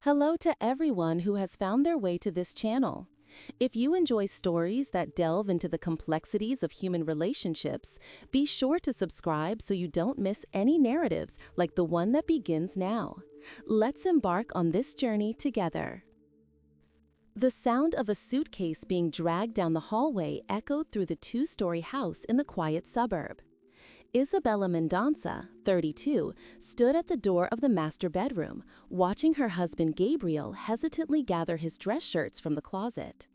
Hello to everyone who has found their way to this channel. If you enjoy stories that delve into the complexities of human relationships, be sure to subscribe so you don't miss any narratives like the one that begins now. Let's embark on this journey together. The sound of a suitcase being dragged down the hallway echoed through the two-story house in the quiet suburb. Isabella Mendonça, 32, stood at the door of the master bedroom, watching her husband Gabriel hesitantly gather his dress shirts from the closet.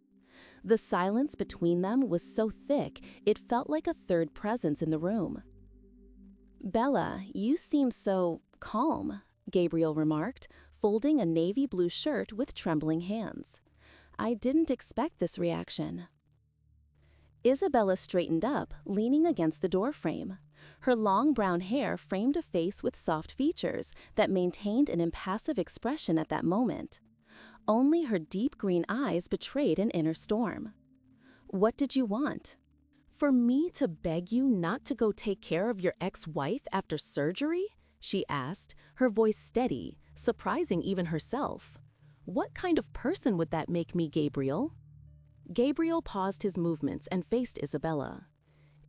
The silence between them was so thick it felt like a third presence in the room. "Bella, you seem so calm," Gabriel remarked, folding a navy blue shirt with trembling hands. "I didn't expect this reaction." Isabella straightened up, leaning against the doorframe. Her long brown hair framed a face with soft features that maintained an impassive expression at that moment. Only her deep green eyes betrayed an inner storm. "What did you want?" "For me to beg you not to go take care of your ex-wife after surgery?" she asked, her voice steady, surprising even herself. "What kind of person would that make me, Gabriel?" Gabriel paused his movements and faced Isabella.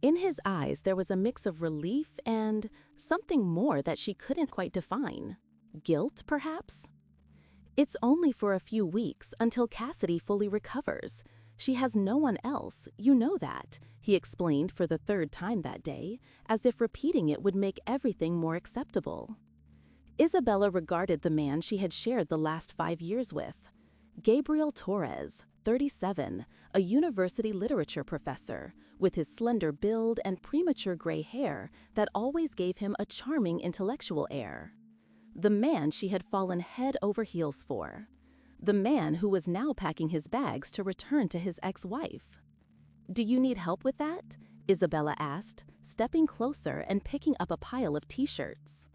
In his eyes there was a mix of relief and something more that she couldn't quite define. Guilt, perhaps? "It's only for a few weeks until Cassidy fully recovers. She has no one else, you know that," he explained for the third time that day, as if repeating it would make everything more acceptable. Isabella regarded the man she had shared the last 5 years with. Gabriel Torres, 37, a university literature professor, with his slender build and premature gray hair that always gave him a charming intellectual air. The man she had fallen head over heels for. The man who was now packing his bags to return to his ex-wife. "Do you need help with that?" Isabella asked, stepping closer and picking up a pile of t-shirts.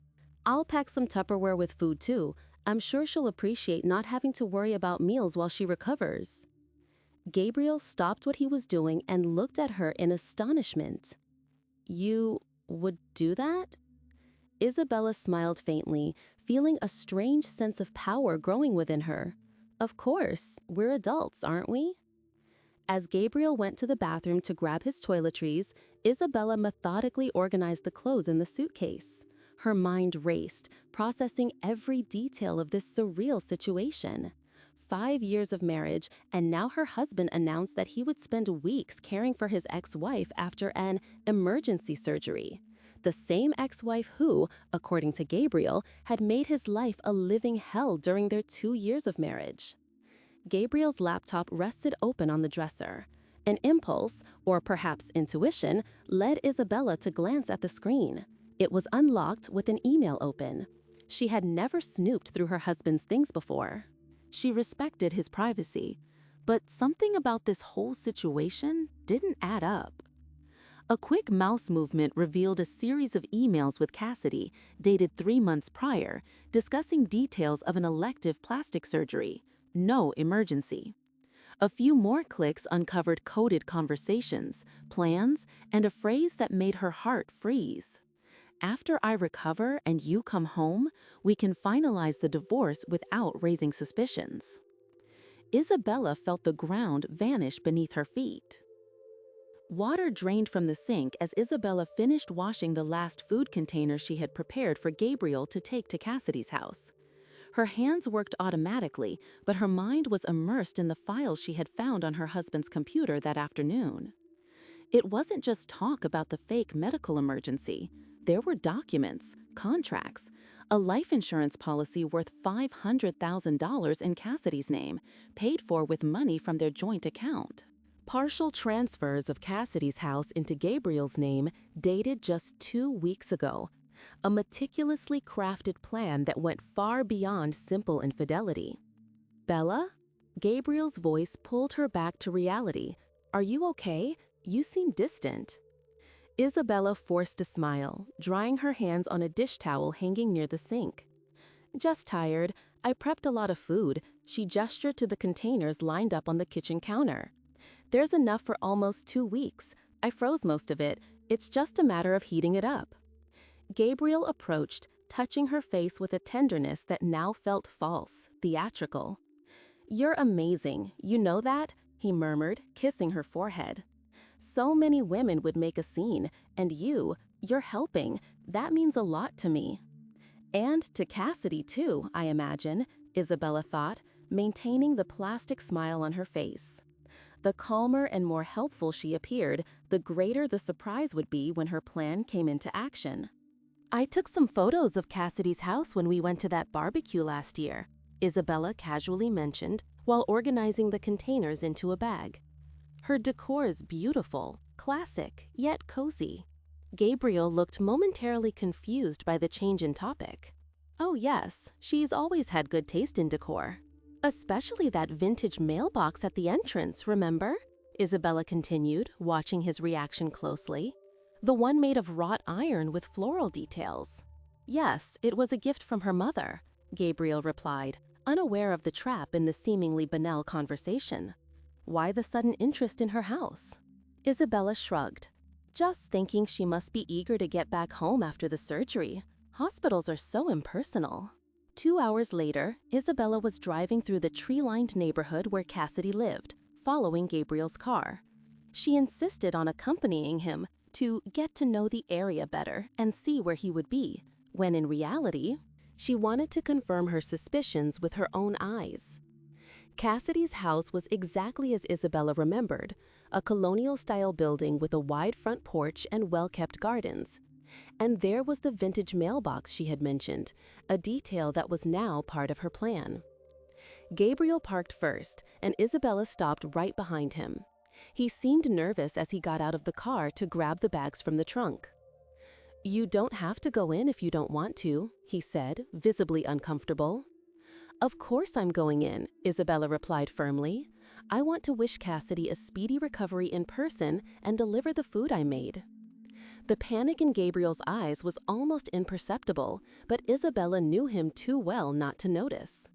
"I'll pack some Tupperware with food too. I'm sure she'll appreciate not having to worry about meals while she recovers." Gabriel stopped what he was doing and looked at her in astonishment. "You would do that?" Isabella smiled faintly, feeling a strange sense of power growing within her. "Of course, we're adults, aren't we?" As Gabriel went to the bathroom to grab his toiletries, Isabella methodically organized the clothes in the suitcase. Her mind raced, processing every detail of this surreal situation. 5 years of marriage, and now her husband announced that he would spend weeks caring for his ex-wife after an emergency surgery. The same ex-wife who, according to Gabriel, had made his life a living hell during their 2 years of marriage. Gabriel's laptop rested open on the dresser. An impulse, or perhaps intuition, led Isabella to glance at the screen. It was unlocked with an email open. She had never snooped through her husband's things before. She respected his privacy, but something about this whole situation didn't add up. A quick mouse movement revealed a series of emails with Cassidy, dated 3 months prior, discussing details of an elective plastic surgery. No emergency. A few more clicks uncovered coded conversations, plans, and a phrase that made her heart freeze. "After I recover and you come home, we can finalize the divorce without raising suspicions." Isabella felt the ground vanish beneath her feet. Water drained from the sink as Isabella finished washing the last food container she had prepared for Gabriel to take to Cassidy's house. Her hands worked automatically, but her mind was immersed in the files she had found on her husband's computer that afternoon. It wasn't just talk about the fake medical emergency. There were documents, contracts, a life insurance policy worth $500,000 in Cassidy's name, paid for with money from their joint account. Partial transfers of Cassidy's house into Gabriel's name dated just 2 weeks ago. A meticulously crafted plan that went far beyond simple infidelity. "Bella?" Gabriel's voice pulled her back to reality. "Are you okay? You seem distant." Isabella forced a smile, drying her hands on a dish towel hanging near the sink. "Just tired. I prepped a lot of food." She gestured to the containers lined up on the kitchen counter. "There's enough for almost 2 weeks. I froze most of it. It's just a matter of heating it up." Gabriel approached, touching her face with a tenderness that now felt false, theatrical. "You're amazing, you know that?" he murmured, kissing her forehead. "So many women would make a scene, and you're helping. That means a lot to me." "And to Cassidy too, I imagine," Isabella thought, maintaining the plastic smile on her face. The calmer and more helpful she appeared, the greater the surprise would be when her plan came into action. "I took some photos of Cassidy's house when we went to that barbecue last year," Isabella casually mentioned while organizing the containers into a bag. "Her decor is beautiful, classic, yet cozy." Gabriel looked momentarily confused by the change in topic. "Oh yes, she's always had good taste in decor. Especially that vintage mailbox at the entrance, remember?" Isabella continued, watching his reaction closely. "The one made of wrought iron with floral details." "Yes, it was a gift from her mother," Gabriel replied, unaware of the trap in the seemingly banal conversation. Why the sudden interest in her house? Isabella shrugged. "Just thinking she must be eager to get back home after the surgery. Hospitals are so impersonal." 2 hours later, Isabella was driving through the tree-lined neighborhood where Cassidy lived, following Gabriel's car. She insisted on accompanying him to get to know the area better and see where he would be, when in reality, she wanted to confirm her suspicions with her own eyes. Cassidy's house was exactly as Isabella remembered, a colonial-style building with a wide front porch and well-kept gardens. And there was the vintage mailbox she had mentioned, a detail that was now part of her plan. Gabriel parked first, and Isabella stopped right behind him. He seemed nervous as he got out of the car to grab the bags from the trunk. "You don't have to go in if you don't want to," he said, visibly uncomfortable. "Of course I'm going in," Isabella replied firmly. "I want to wish Cassidy a speedy recovery in person and deliver the food I made." The panic in Gabriel's eyes was almost imperceptible, but Isabella knew him too well not to notice.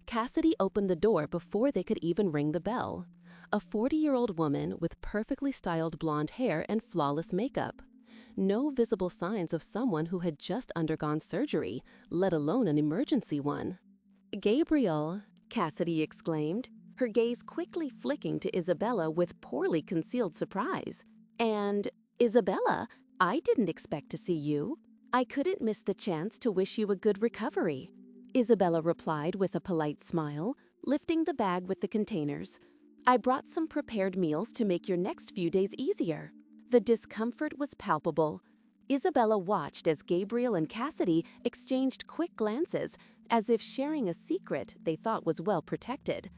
Cassidy opened the door before they could even ring the bell. A 40-year-old woman with perfectly styled blonde hair and flawless makeup. No visible signs of someone who had just undergone surgery, let alone an emergency one. "Gabriel," Cassidy exclaimed, her gaze quickly flicking to Isabella with poorly concealed surprise. "And, Isabella, I didn't expect to see you. I couldn't miss the chance to wish you a good recovery," Isabella replied with a polite smile, lifting the bag with the containers. "I brought some prepared meals to make your next few days easier." The discomfort was palpable. Isabella watched as Gabriel and Cassidy exchanged quick glances, as if sharing a secret they thought was well protected.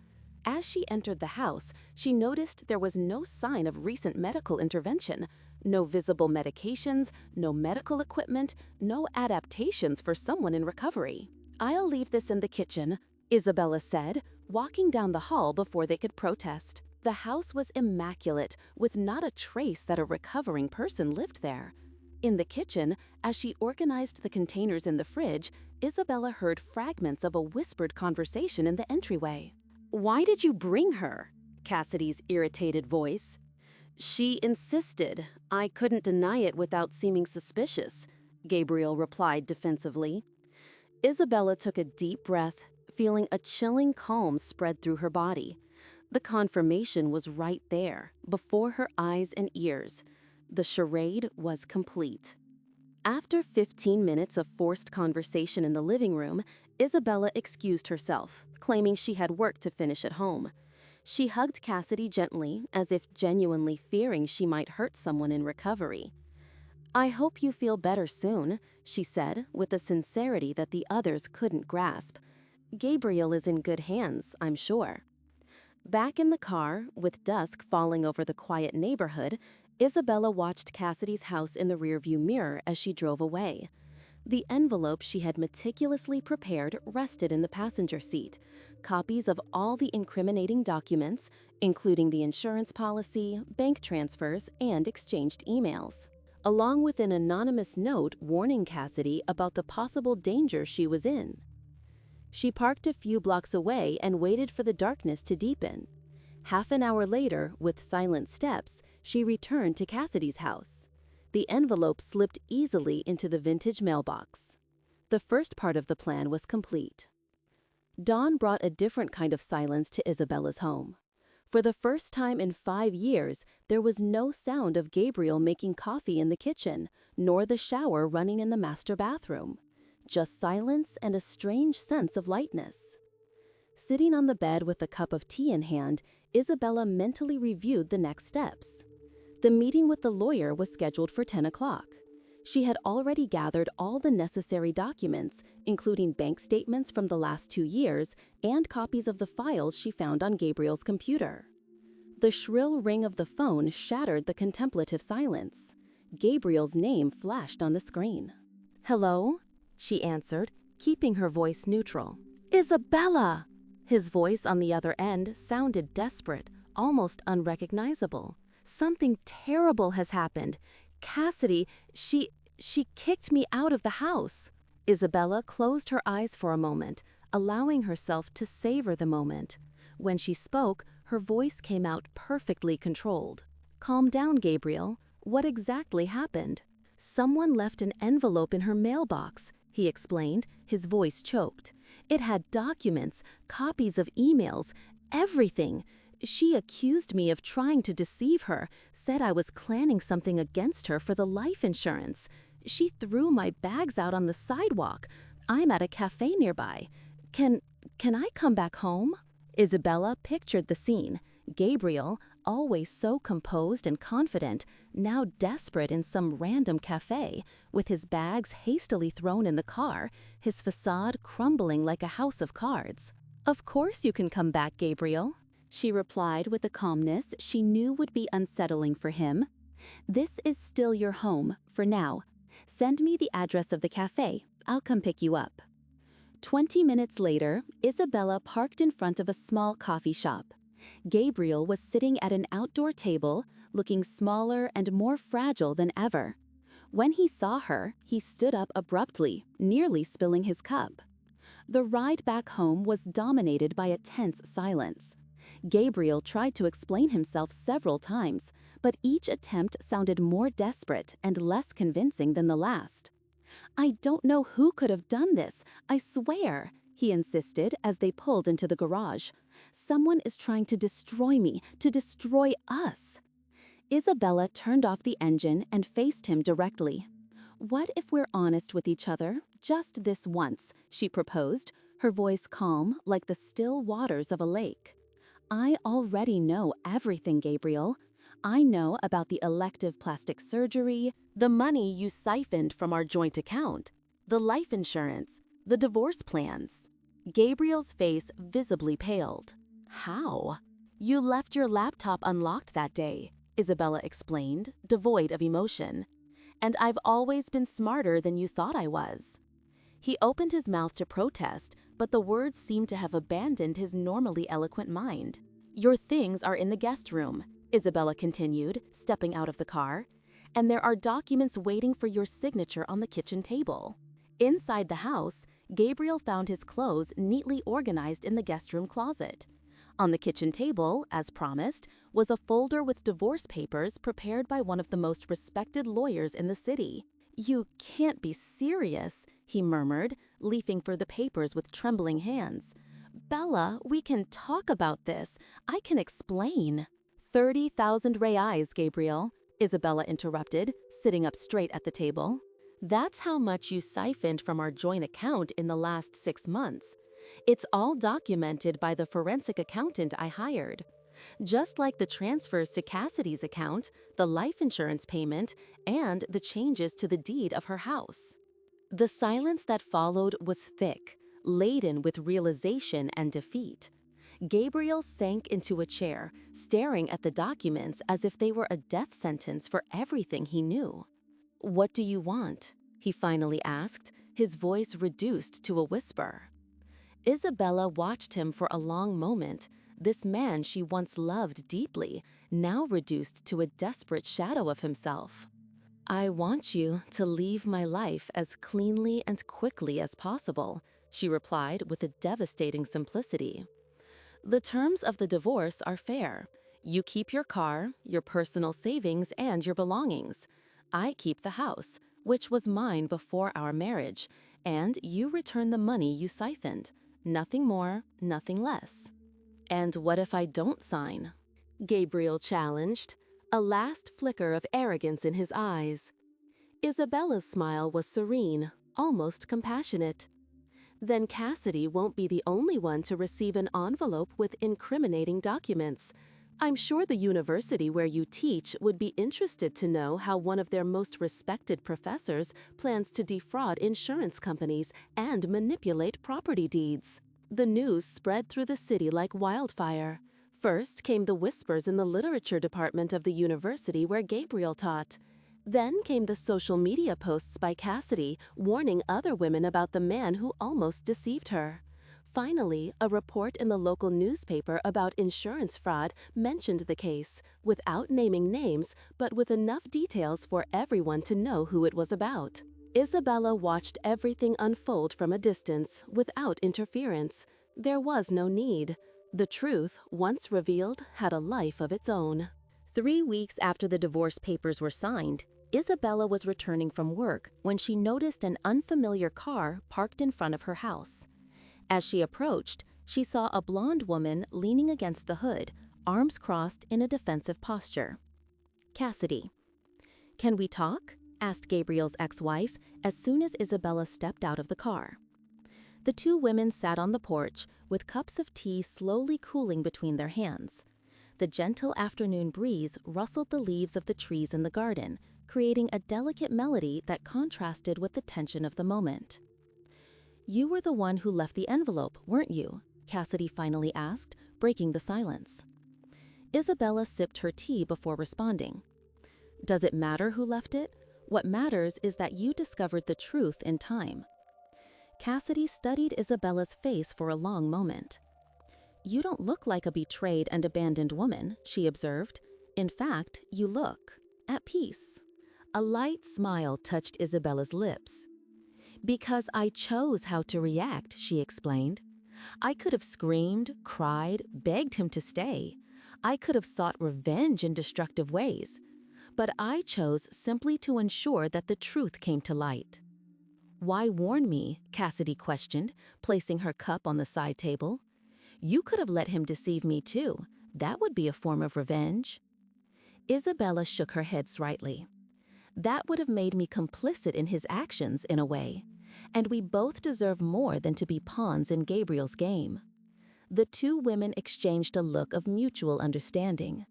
As she entered the house, she noticed there was no sign of recent medical intervention, no visible medications, no medical equipment, no adaptations for someone in recovery. "I'll leave this in the kitchen," Isabella said, walking down the hall before they could protest. The house was immaculate, with not a trace that a recovering person lived there. In the kitchen, as she organized the containers in the fridge, Isabella heard fragments of a whispered conversation in the entryway. "Why did you bring her?" Cassidy's irritated voice. "She insisted. I couldn't deny it without seeming suspicious," Gabriel replied defensively. Isabella took a deep breath, feeling a chilling calm spread through her body. The confirmation was right there, before her eyes and ears. The charade was complete. After 15 minutes of forced conversation in the living room, Isabella excused herself, claiming she had work to finish at home. She hugged Cassidy gently, as if genuinely fearing she might hurt someone in recovery. "I hope you feel better soon," she said, with a sincerity that the others couldn't grasp. "Gabriel is in good hands, I'm sure." Back in the car, with dusk falling over the quiet neighborhood, Isabella watched Cassidy's house in the rearview mirror as she drove away. The envelope she had meticulously prepared rested in the passenger seat, copies of all the incriminating documents, including the insurance policy, bank transfers, and exchanged emails, along with an anonymous note warning Cassidy about the possible danger she was in. She parked a few blocks away and waited for the darkness to deepen. Half an hour later, with silent steps, she returned to Cassidy's house. The envelope slipped easily into the vintage mailbox. The first part of the plan was complete. Dawn brought a different kind of silence to Isabella's home. For the first time in 5 years, there was no sound of Gabriel making coffee in the kitchen, nor the shower running in the master bathroom. Just silence and a strange sense of lightness. Sitting on the bed with a cup of tea in hand, Isabella mentally reviewed the next steps. The meeting with the lawyer was scheduled for 10 o'clock. She had already gathered all the necessary documents, including bank statements from the last 2 years and copies of the files she found on Gabriel's computer. The shrill ring of the phone shattered the contemplative silence. Gabriel's name flashed on the screen. "Hello?" she answered, keeping her voice neutral. "Isabella!" His voice on the other end sounded desperate, almost unrecognizable. "Something terrible has happened. Cassidy, she kicked me out of the house." Isabella closed her eyes for a moment, allowing herself to savor the moment. When she spoke, her voice came out perfectly controlled. "Calm down, Gabriel. What exactly happened?" "Someone left an envelope in her mailbox," he explained, his voice choked. "It had documents, copies of emails, everything. She accused me of trying to deceive her, said I was planning something against her for the life insurance. She threw my bags out on the sidewalk. I'm at a cafe nearby. Can I come back home?" Isabella pictured the scene. Gabriel, always so composed and confident, now desperate in some random cafe, with his bags hastily thrown in the car, his facade crumbling like a house of cards. "Of course you can come back, Gabriel," she replied with a calmness she knew would be unsettling for him. "This is still your home, for now. Send me the address of the cafe. I'll come pick you up." 20 minutes later, Isabella parked in front of a small coffee shop. Gabriel was sitting at an outdoor table, looking smaller and more fragile than ever. When he saw her, he stood up abruptly, nearly spilling his cup. The ride back home was dominated by a tense silence. Gabriel tried to explain himself several times, but each attempt sounded more desperate and less convincing than the last. "I don't know who could have done this, I swear," he insisted as they pulled into the garage. "Someone is trying to destroy me, to destroy us." Isabella turned off the engine and faced him directly. "What if we're honest with each other, just this once?" she proposed, her voice calm like the still waters of a lake. "I already know everything, Gabriel. I know about the elective plastic surgery, the money you siphoned from our joint account, the life insurance, the divorce plans." Gabriel's face visibly paled. "How?" "You left your laptop unlocked that day," Isabella explained, devoid of emotion. "And I've always been smarter than you thought I was." He opened his mouth to protest, but the words seemed to have abandoned his normally eloquent mind. "Your things are in the guest room," Isabella continued, stepping out of the car, "and there are documents waiting for your signature on the kitchen table." Inside the house, Gabriel found his clothes neatly organized in the guest room closet. On the kitchen table, as promised, was a folder with divorce papers prepared by one of the most respected lawyers in the city. "You can't be serious," he murmured, leafing for the papers with trembling hands. "Bella, we can talk about this. I can explain." 30,000 reais, Gabriel," Isabella interrupted, sitting up straight at the table. "That's how much you siphoned from our joint account in the last 6 months. It's all documented by the forensic accountant I hired. Just like the transfers to Cassidy's account, the life insurance payment, and the changes to the deed of her house." The silence that followed was thick, laden with realization and defeat. Gabriel sank into a chair, staring at the documents as if they were a death sentence for everything he knew. "What do you want?" he finally asked, his voice reduced to a whisper. Isabella watched him for a long moment, this man she once loved deeply, now reduced to a desperate shadow of himself. "I want you to leave my life as cleanly and quickly as possible," she replied with a devastating simplicity. "The terms of the divorce are fair. You keep your car, your personal savings, and your belongings. I keep the house, which was mine before our marriage, and you return the money you siphoned. Nothing more, nothing less. And what if I don't sign? Gabriel challenged, a last flicker of arrogance in his eyes. Isabella's smile was serene, almost compassionate. Then Cassidy won't be the only one to receive an envelope with incriminating documents. I'm sure the university where you teach would be interested to know how one of their most respected professors plans to defraud insurance companies and manipulate property deeds. The news spread through the city like wildfire. First came the whispers in the literature department of the university where Gabriel taught. Then came the social media posts by Cassidy warning other women about the man who almost deceived her. Finally, a report in the local newspaper about insurance fraud mentioned the case, without naming names, but with enough details for everyone to know who it was about. Isabella watched everything unfold from a distance, without interference. There was no need. The truth, once revealed, had a life of its own. 3 weeks after the divorce papers were signed, Isabella was returning from work when she noticed an unfamiliar car parked in front of her house. As she approached, she saw a blonde woman leaning against the hood, arms crossed in a defensive posture. Cassidy. "Can we talk?" asked Gabriel's ex-wife as soon as Isabella stepped out of the car. The two women sat on the porch with cups of tea slowly cooling between their hands. The gentle afternoon breeze rustled the leaves of the trees in the garden, creating a delicate melody that contrasted with the tension of the moment. "You were the one who left the envelope, weren't you?" Cassidy finally asked, breaking the silence. Isabella sipped her tea before responding. "Does it matter who left it? What matters is that you discovered the truth in time." Cassidy studied Isabella's face for a long moment. "You don't look like a betrayed and abandoned woman," she observed. "In fact, you look at peace." A light smile touched Isabella's lips. "Because I chose how to react," she explained. "I could have screamed, cried, begged him to stay. I could have sought revenge in destructive ways. But I chose simply to ensure that the truth came to light." "Why warn me?" Cassidy questioned, placing her cup on the side table. "You could have let him deceive me too. That would be a form of revenge." Isabella shook her head slightly. "That would have made me complicit in his actions in a way. And we both deserve more than to be pawns in Gabriel's game." The two women exchanged a look of mutual understanding.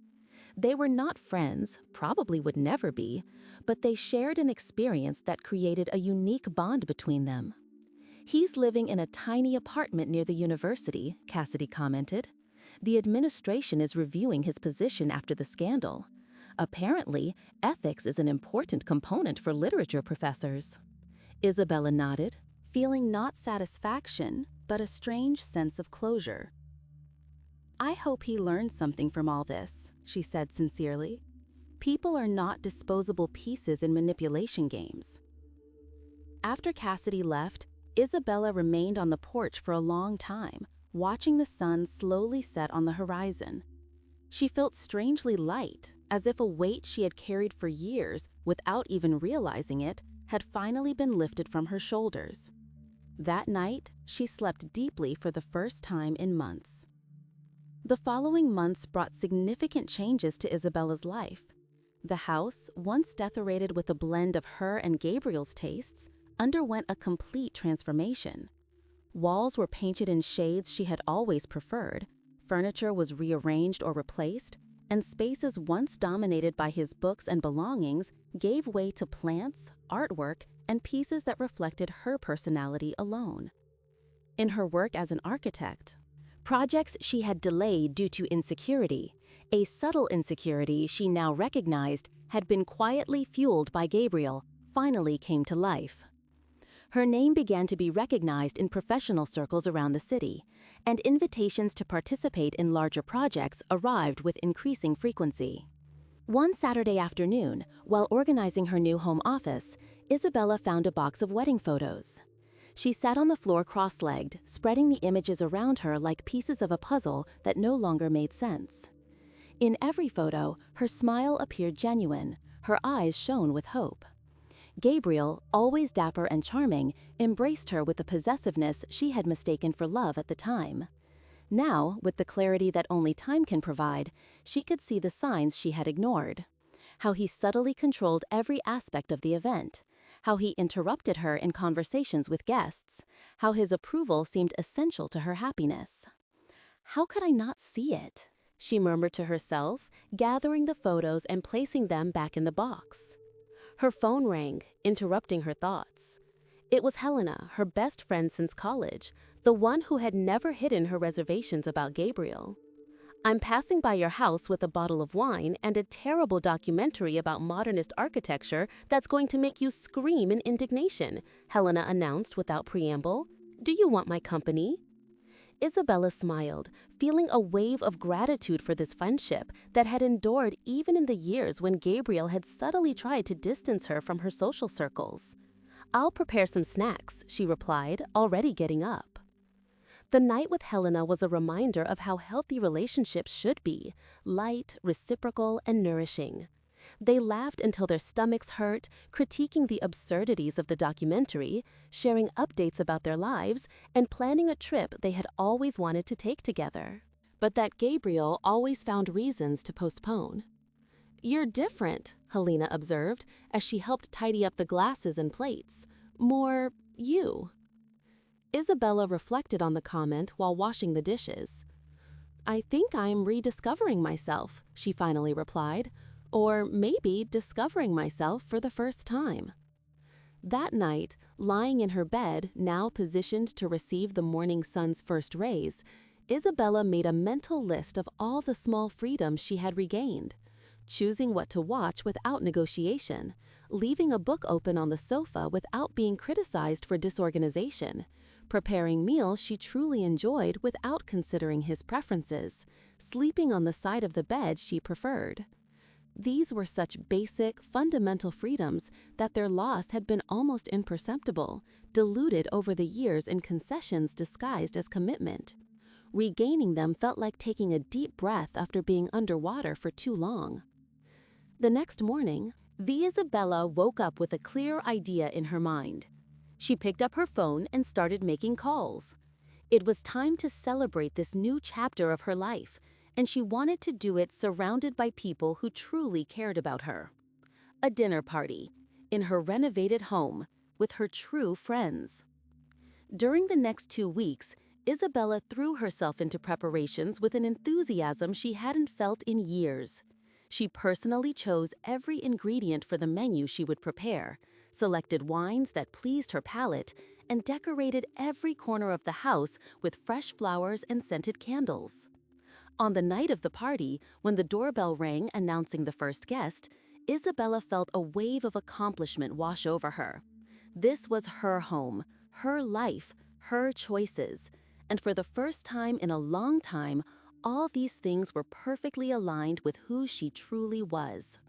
They were not friends, probably would never be, but they shared an experience that created a unique bond between them. "He's living in a tiny apartment near the university," Cassidy commented. "The administration is reviewing his position after the scandal. Apparently, ethics is an important component for literature professors." Isabella nodded, feeling not satisfaction, but a strange sense of closure. "I hope he learned something from all this," she said sincerely. "People are not disposable pieces in manipulation games." After Cassidy left, Isabella remained on the porch for a long time, watching the sun slowly set on the horizon. She felt strangely light, as if a weight she had carried for years, without even realizing it, had finally been lifted from her shoulders. That night, she slept deeply for the first time in months. The following months brought significant changes to Isabella's life. The house, once decorated with a blend of her and Gabriel's tastes, underwent a complete transformation. Walls were painted in shades she had always preferred, furniture was rearranged or replaced, and spaces once dominated by his books and belongings gave way to plants, artwork, and pieces that reflected her personality alone. In her work as an architect, projects she had delayed due to insecurity, a subtle insecurity she now recognized had been quietly fueled by Gabriel, finally came to life. Her name began to be recognized in professional circles around the city, and invitations to participate in larger projects arrived with increasing frequency. One Saturday afternoon, while organizing her new home office, Isabella found a box of wedding photos. She sat on the floor cross-legged, spreading the images around her like pieces of a puzzle that no longer made sense. In every photo, her smile appeared genuine, her eyes shone with hope. Gabriel, always dapper and charming, embraced her with the possessiveness she had mistaken for love at the time. Now, with the clarity that only time can provide, she could see the signs she had ignored. How he subtly controlled every aspect of the event, how he interrupted her in conversations with guests, how his approval seemed essential to her happiness. "How could I not see it?" she murmured to herself, gathering the photos and placing them back in the box. Her phone rang, interrupting her thoughts. It was Helena, her best friend since college, the one who had never hidden her reservations about Gabriel. "I'm passing by your house with a bottle of wine and a terrible documentary about modernist architecture that's going to make you scream in indignation," Helena announced without preamble. "Do you want my company?" Isabella smiled, feeling a wave of gratitude for this friendship that had endured even in the years when Gabriel had subtly tried to distance her from her social circles. "I'll prepare some snacks," she replied, already getting up. The night with Helena was a reminder of how healthy relationships should be: light, reciprocal, and nourishing. They laughed until their stomachs hurt, critiquing the absurdities of the documentary, sharing updates about their lives, and planning a trip they had always wanted to take together. But that Gabriel always found reasons to postpone. "You're different," Helena observed as she helped tidy up the glasses and plates. "More you." Isabella reflected on the comment while washing the dishes. "I think I'm rediscovering myself," she finally replied. "Or maybe discovering myself for the first time." That night, lying in her bed, now positioned to receive the morning sun's first rays, Isabella made a mental list of all the small freedoms she had regained. Choosing what to watch without negotiation, leaving a book open on the sofa without being criticized for disorganization, preparing meals she truly enjoyed without considering his preferences, sleeping on the side of the bed she preferred. These were such basic, fundamental freedoms that their loss had been almost imperceptible, diluted over the years in concessions disguised as commitment. Regaining them felt like taking a deep breath after being underwater for too long. The next morning, the Isabella woke up with a clear idea in her mind. She picked up her phone and started making calls. It was time to celebrate this new chapter of her life, and she wanted to do it surrounded by people who truly cared about her. A dinner party, in her renovated home, with her true friends. During the next 2 weeks, Isabella threw herself into preparations with an enthusiasm she hadn't felt in years. She personally chose every ingredient for the menu she would prepare, selected wines that pleased her palate, and decorated every corner of the house with fresh flowers and scented candles. On the night of the party, when the doorbell rang announcing the first guest, Isabella felt a wave of accomplishment wash over her. This was her home, her life, her choices, and for the first time in a long time, all these things were perfectly aligned with who she truly was.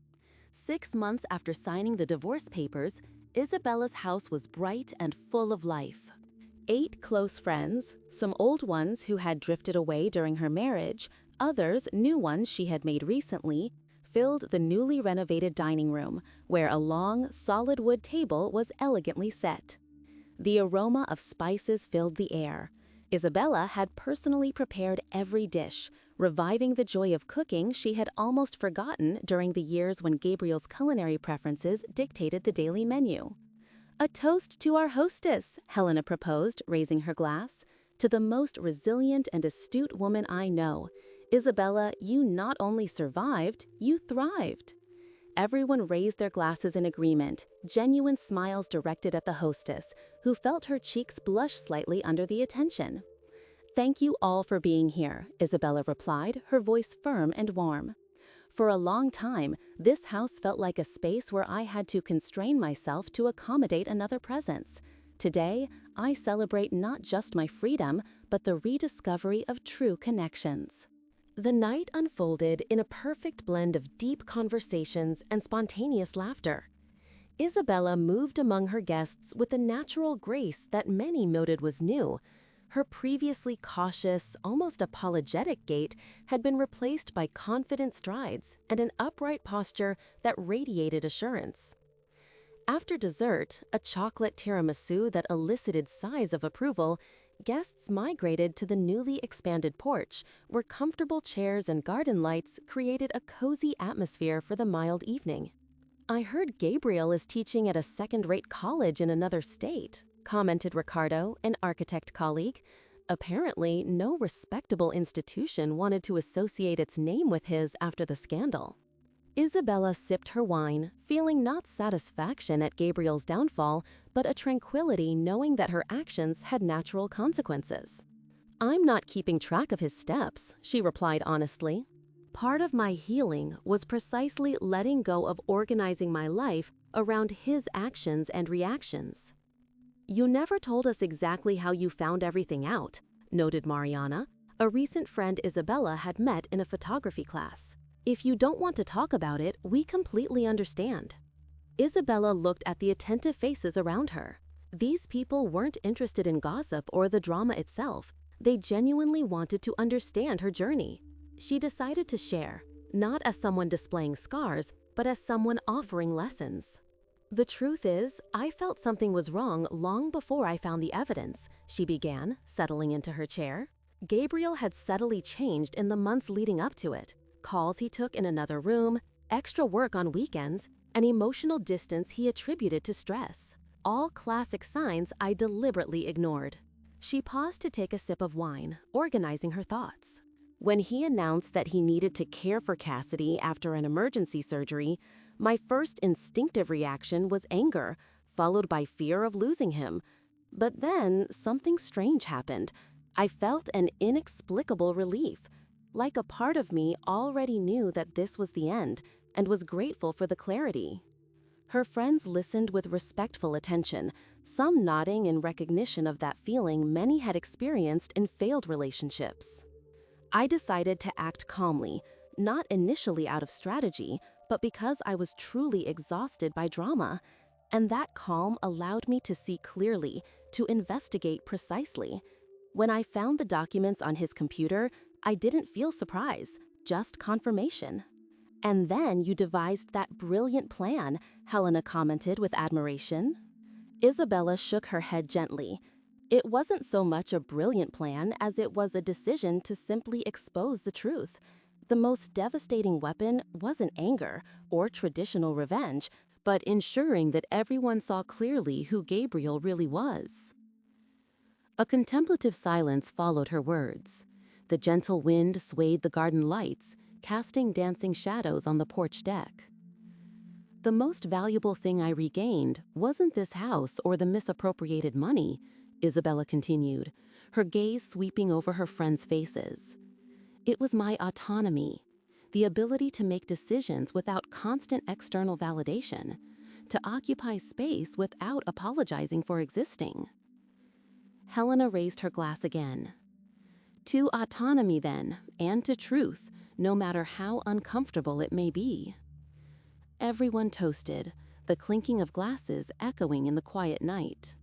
6 months after signing the divorce papers, Isabella's house was bright and full of life. 8 close friends, some old ones who had drifted away during her marriage, others new ones she had made recently, filled the newly renovated dining room, where a long, solid wood table was elegantly set. The aroma of spices filled the air. Isabella had personally prepared every dish, reviving the joy of cooking she had almost forgotten during the years when Gabriel's culinary preferences dictated the daily menu. "A toast to our hostess," Helena proposed, raising her glass. "To the most resilient and astute woman I know. Isabella, you not only survived, you thrived." Everyone raised their glasses in agreement, genuine smiles directed at the hostess, who felt her cheeks blush slightly under the attention. "Thank you all for being here," Isabella replied, her voice firm and warm. "For a long time, this house felt like a space where I had to constrain myself to accommodate another presence. Today, I celebrate not just my freedom, but the rediscovery of true connections." The night unfolded in a perfect blend of deep conversations and spontaneous laughter. Isabella moved among her guests with a natural grace that many noted was new. Her previously cautious, almost apologetic gait had been replaced by confident strides and an upright posture that radiated assurance. After dessert, a chocolate tiramisu that elicited sighs of approval, guests migrated to the newly expanded porch, where comfortable chairs and garden lights created a cozy atmosphere for the mild evening. "I heard Gabriel is teaching at a second-rate college in another state," commented Ricardo, an architect colleague. Apparently, no respectable institution wanted to associate its name with his after the scandal. Isabella sipped her wine, feeling not satisfaction at Gabriel's downfall, but a tranquility knowing that her actions had natural consequences. "I'm not keeping track of his steps," she replied honestly. "Part of my healing was precisely letting go of organizing my life around his actions and reactions." "You never told us exactly how you found everything out," noted Mariana, a recent friend Isabella had met in a photography class. "If you don't want to talk about it, we completely understand." Isabella looked at the attentive faces around her. These people weren't interested in gossip or the drama itself. They genuinely wanted to understand her journey. She decided to share, not as someone displaying scars, but as someone offering lessons. "The truth is, I felt something was wrong long before I found the evidence," she began, settling into her chair. "Gabriel had subtly changed in the months leading up to it. Calls he took in another room, extra work on weekends, and emotional distance he attributed to stress. All classic signs I deliberately ignored." She paused to take a sip of wine, organizing her thoughts. "When he announced that he needed to care for Cassidy after an emergency surgery, my first instinctive reaction was anger, followed by fear of losing him. But then something strange happened. I felt an inexplicable relief, like a part of me already knew that this was the end and was grateful for the clarity." Her friends listened with respectful attention, some nodding in recognition of that feeling many had experienced in failed relationships. "I decided to act calmly, not initially out of strategy, but because I was truly exhausted by drama, and that calm allowed me to see clearly, to investigate precisely. When I found the documents on his computer, I didn't feel surprise, just confirmation." "And then you devised that brilliant plan," Helena commented with admiration. Isabella shook her head gently. "It wasn't so much a brilliant plan as it was a decision to simply expose the truth. The most devastating weapon wasn't anger or traditional revenge, but ensuring that everyone saw clearly who Gabriel really was." A contemplative silence followed her words. The gentle wind swayed the garden lights, casting dancing shadows on the porch deck. "The most valuable thing I regained wasn't this house or the misappropriated money," Isabella continued, her gaze sweeping over her friends' faces. "It was my autonomy, the ability to make decisions without constant external validation, to occupy space without apologizing for existing." Helena raised her glass again. "To autonomy, then, and to truth, no matter how uncomfortable it may be." Everyone toasted, the clinking of glasses echoing in the quiet night.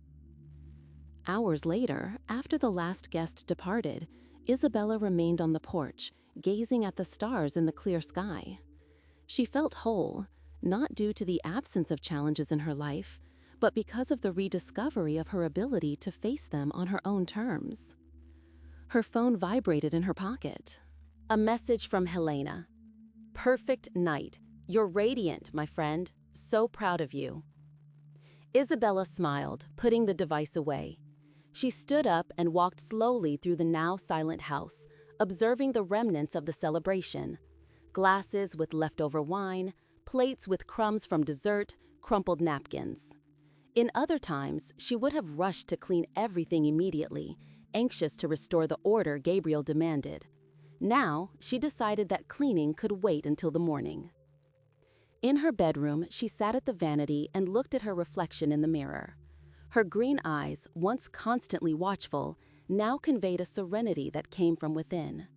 Hours later, after the last guest departed, Isabella remained on the porch, gazing at the stars in the clear sky. She felt whole, not due to the absence of challenges in her life, but because of the rediscovery of her ability to face them on her own terms. Her phone vibrated in her pocket. A message from Helena. "Perfect night. You're radiant, my friend. So proud of you." Isabella smiled, putting the device away. She stood up and walked slowly through the now silent house, observing the remnants of the celebration. Glasses with leftover wine, plates with crumbs from dessert, crumpled napkins. In other times, she would have rushed to clean everything immediately, anxious to restore the order Gabriel demanded. Now, she decided that cleaning could wait until the morning. In her bedroom, she sat at the vanity and looked at her reflection in the mirror. Her green eyes, once constantly watchful, now conveyed a serenity that came from within.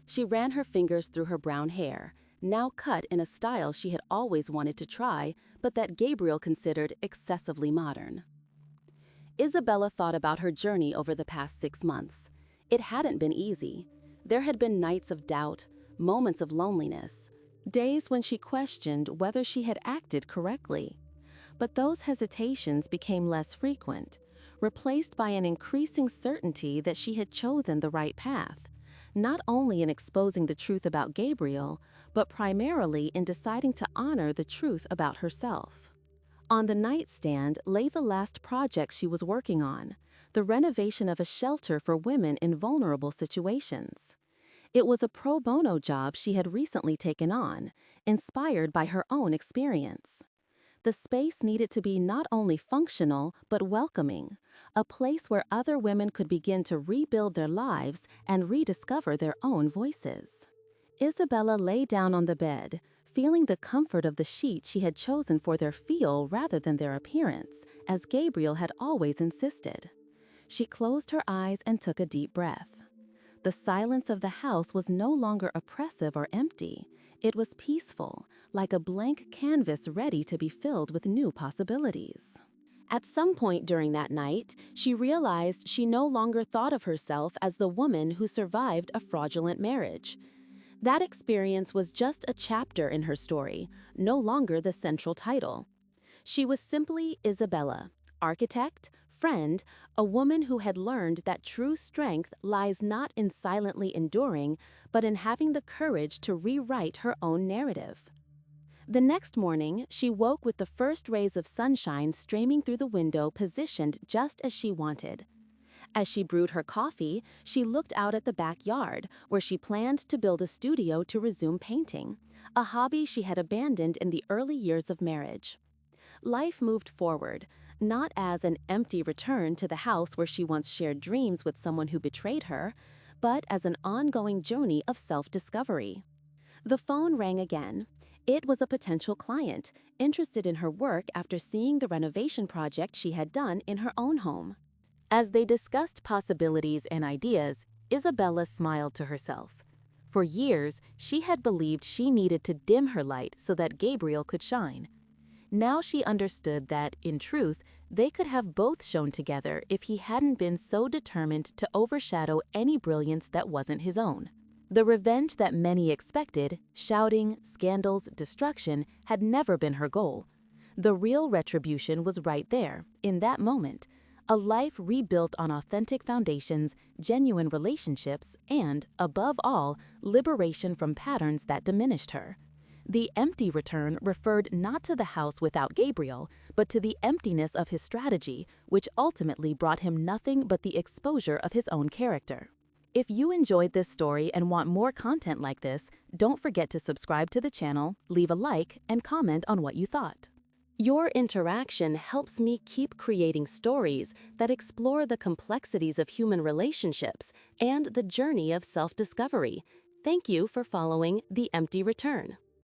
She ran her fingers through her brown hair, now cut in a style she had always wanted to try, but that Gabriel considered excessively modern. Isabella thought about her journey over the past 6 months. It hadn't been easy. There had been nights of doubt, moments of loneliness, days when she questioned whether she had acted correctly. But those hesitations became less frequent, replaced by an increasing certainty that she had chosen the right path, not only in exposing the truth about Gabriel, but primarily in deciding to honor the truth about herself. On the nightstand lay the last project she was working on, the renovation of a shelter for women in vulnerable situations. It was a pro bono job she had recently taken on, inspired by her own experience. The space needed to be not only functional, but welcoming, a place where other women could begin to rebuild their lives and rediscover their own voices. Isabella lay down on the bed, feeling the comfort of the sheet she had chosen for their feel rather than their appearance, as Gabriel had always insisted. She closed her eyes and took a deep breath. The silence of the house was no longer oppressive or empty. It was peaceful, like a blank canvas ready to be filled with new possibilities. At some point during that night, she realized she no longer thought of herself as the woman who survived a fraudulent marriage. That experience was just a chapter in her story, no longer the central title. She was simply Isabella, architect, friend, a woman who had learned that true strength lies not in silently enduring, but in having the courage to rewrite her own narrative. The next morning, she woke with the first rays of sunshine streaming through the window positioned just as she wanted. As she brewed her coffee, she looked out at the backyard, where she planned to build a studio to resume painting, a hobby she had abandoned in the early years of marriage. Life moved forward, not as an empty return to the house where she once shared dreams with someone who betrayed her, but as an ongoing journey of self-discovery. The phone rang again. It was a potential client, interested in her work after seeing the renovation project she had done in her own home. As they discussed possibilities and ideas, Isabella smiled to herself. For years, she had believed she needed to dim her light so that Gabriel could shine. Now she understood that, in truth, they could have both shone together if he hadn't been so determined to overshadow any brilliance that wasn't his own. The revenge that many expected, shouting, scandals, destruction, had never been her goal. The real retribution was right there, in that moment. A life rebuilt on authentic foundations, genuine relationships, and, above all, liberation from patterns that diminished her. The empty return referred not to the house without Gabriel, but to the emptiness of his strategy, which ultimately brought him nothing but the exposure of his own character. If you enjoyed this story and want more content like this, don't forget to subscribe to the channel, leave a like, and comment on what you thought. Your interaction helps me keep creating stories that explore the complexities of human relationships and the journey of self-discovery. Thank you for following The Empty Return.